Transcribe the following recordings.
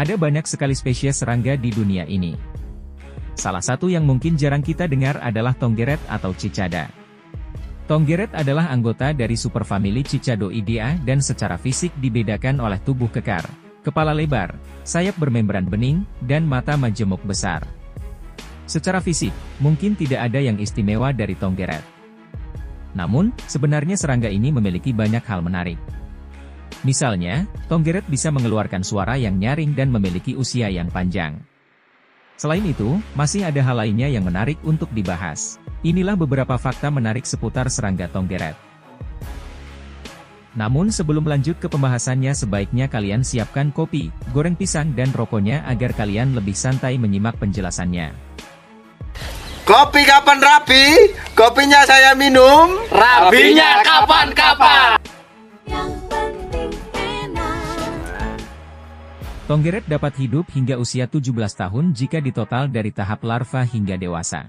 Ada banyak sekali spesies serangga di dunia ini. Salah satu yang mungkin jarang kita dengar adalah tonggeret atau cicada. Tonggeret adalah anggota dari superfamili Cicadoidea dan secara fisik dibedakan oleh tubuh kekar, kepala lebar, sayap bermembran bening, dan mata majemuk besar. Secara fisik, mungkin tidak ada yang istimewa dari tonggeret. Namun, sebenarnya serangga ini memiliki banyak hal menarik. Misalnya, tonggeret bisa mengeluarkan suara yang nyaring dan memiliki usia yang panjang. Selain itu, masih ada hal lainnya yang menarik untuk dibahas. Inilah beberapa fakta menarik seputar serangga tonggeret. Namun sebelum lanjut ke pembahasannya, sebaiknya kalian siapkan kopi, goreng pisang dan rokoknya agar kalian lebih santai menyimak penjelasannya. Kopi kapan rapi? Kopinya saya minum. Rapinya kapan-kapan? Tonggeret dapat hidup hingga usia 17 tahun jika ditotal dari tahap larva hingga dewasa.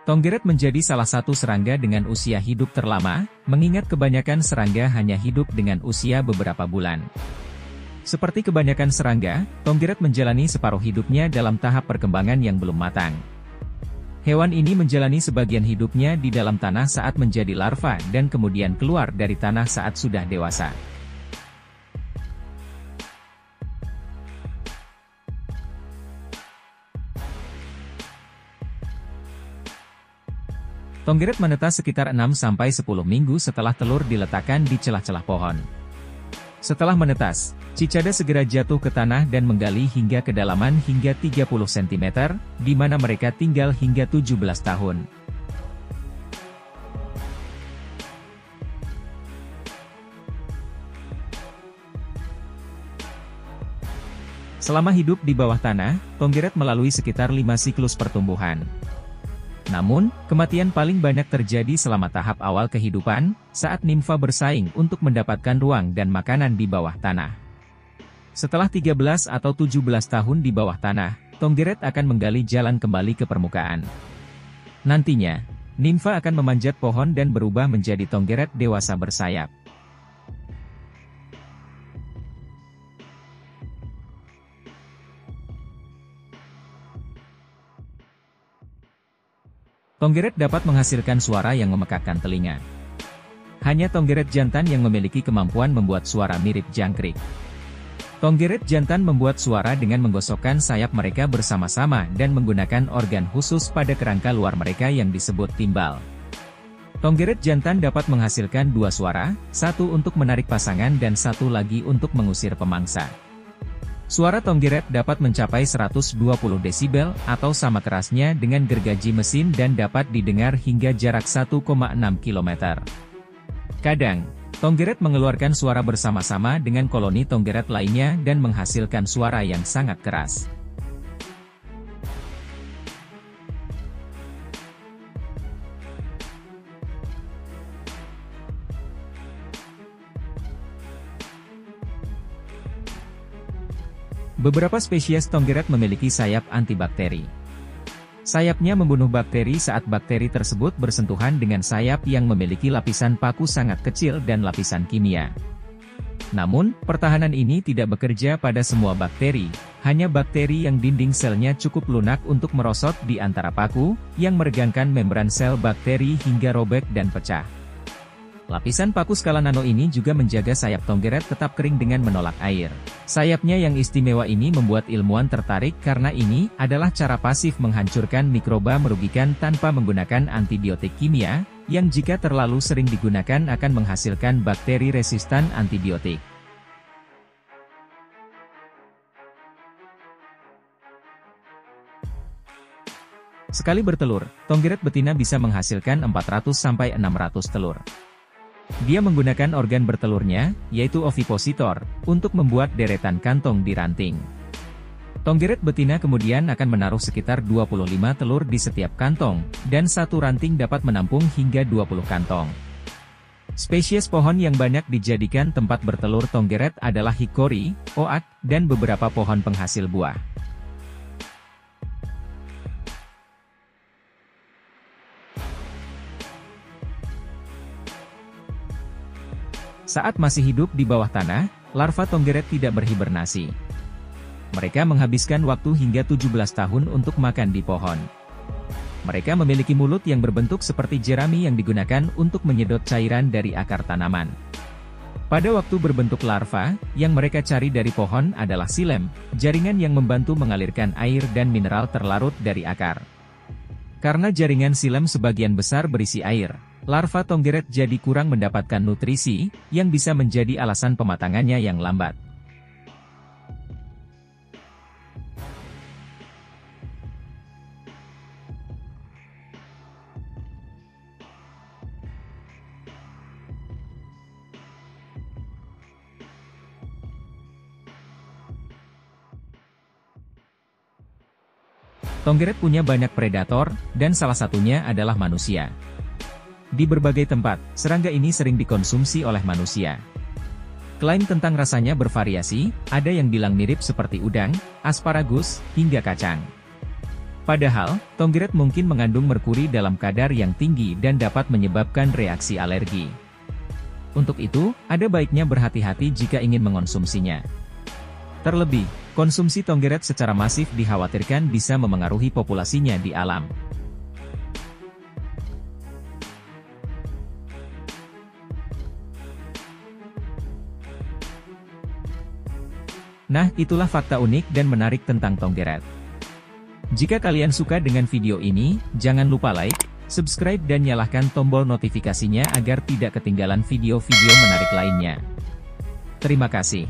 Tonggeret menjadi salah satu serangga dengan usia hidup terlama, mengingat kebanyakan serangga hanya hidup dengan usia beberapa bulan. Seperti kebanyakan serangga, tonggeret menjalani separuh hidupnya dalam tahap perkembangan yang belum matang. Hewan ini menjalani sebagian hidupnya di dalam tanah saat menjadi larva dan kemudian keluar dari tanah saat sudah dewasa. Tonggeret menetas sekitar 6-10 minggu setelah telur diletakkan di celah-celah pohon. Setelah menetas, cicada segera jatuh ke tanah dan menggali hingga kedalaman hingga 30 cm, di mana mereka tinggal hingga 17 tahun. Selama hidup di bawah tanah, tonggeret melalui sekitar 5 siklus pertumbuhan. Namun, kematian paling banyak terjadi selama tahap awal kehidupan, saat nimfa bersaing untuk mendapatkan ruang dan makanan di bawah tanah. Setelah 13 atau 17 tahun di bawah tanah, tonggeret akan menggali jalan kembali ke permukaan. Nantinya, nimfa akan memanjat pohon dan berubah menjadi tonggeret dewasa bersayap. Tonggeret dapat menghasilkan suara yang memekakkan telinga. Hanya tonggeret jantan yang memiliki kemampuan membuat suara mirip jangkrik. Tonggeret jantan membuat suara dengan menggosokkan sayap mereka bersama-sama dan menggunakan organ khusus pada kerangka luar mereka yang disebut timbal. Tonggeret jantan dapat menghasilkan dua suara, satu untuk menarik pasangan dan satu lagi untuk mengusir pemangsa. Suara tonggeret dapat mencapai 120 desibel atau sama kerasnya dengan gergaji mesin dan dapat didengar hingga jarak 1,6 km. Kadang, tonggeret mengeluarkan suara bersama-sama dengan koloni tonggeret lainnya dan menghasilkan suara yang sangat keras. Beberapa spesies tonggeret memiliki sayap antibakteri. Sayapnya membunuh bakteri saat bakteri tersebut bersentuhan dengan sayap yang memiliki lapisan paku sangat kecil dan lapisan kimia. Namun, pertahanan ini tidak bekerja pada semua bakteri, hanya bakteri yang dinding selnya cukup lunak untuk merosot di antara paku, yang meregangkan membran sel bakteri hingga robek dan pecah. Lapisan paku skala nano ini juga menjaga sayap tonggeret tetap kering dengan menolak air. Sayapnya yang istimewa ini membuat ilmuwan tertarik karena ini adalah cara pasif menghancurkan mikroba merugikan tanpa menggunakan antibiotik kimia, yang jika terlalu sering digunakan akan menghasilkan bakteri resistan antibiotik. Sekali bertelur, tonggeret betina bisa menghasilkan 400-600 telur. Dia menggunakan organ bertelurnya, yaitu ovipositor, untuk membuat deretan kantong di ranting. Tonggeret betina kemudian akan menaruh sekitar 25 telur di setiap kantong, dan satu ranting dapat menampung hingga 20 kantong. Spesies pohon yang banyak dijadikan tempat bertelur tonggeret adalah hikori, oak, dan beberapa pohon penghasil buah. Saat masih hidup di bawah tanah, larva tonggeret tidak berhibernasi. Mereka menghabiskan waktu hingga 17 tahun untuk makan di pohon. Mereka memiliki mulut yang berbentuk seperti jerami yang digunakan untuk menyedot cairan dari akar tanaman. Pada waktu berbentuk larva, yang mereka cari dari pohon adalah xilem, jaringan yang membantu mengalirkan air dan mineral terlarut dari akar. Karena jaringan xilem sebagian besar berisi air, larva tonggeret jadi kurang mendapatkan nutrisi, yang bisa menjadi alasan pematangannya yang lambat. Tonggeret punya banyak predator, dan salah satunya adalah manusia. Di berbagai tempat, serangga ini sering dikonsumsi oleh manusia. Klaim tentang rasanya bervariasi, ada yang bilang mirip seperti udang, asparagus, hingga kacang. Padahal, tonggeret mungkin mengandung merkuri dalam kadar yang tinggi dan dapat menyebabkan reaksi alergi. Untuk itu, ada baiknya berhati-hati jika ingin mengonsumsinya. Terlebih, konsumsi tonggeret secara masif dikhawatirkan bisa memengaruhi populasinya di alam. Nah, itulah fakta unik dan menarik tentang tonggeret. Jika kalian suka dengan video ini, jangan lupa like, subscribe dan nyalakan tombol notifikasinya agar tidak ketinggalan video-video menarik lainnya. Terima kasih.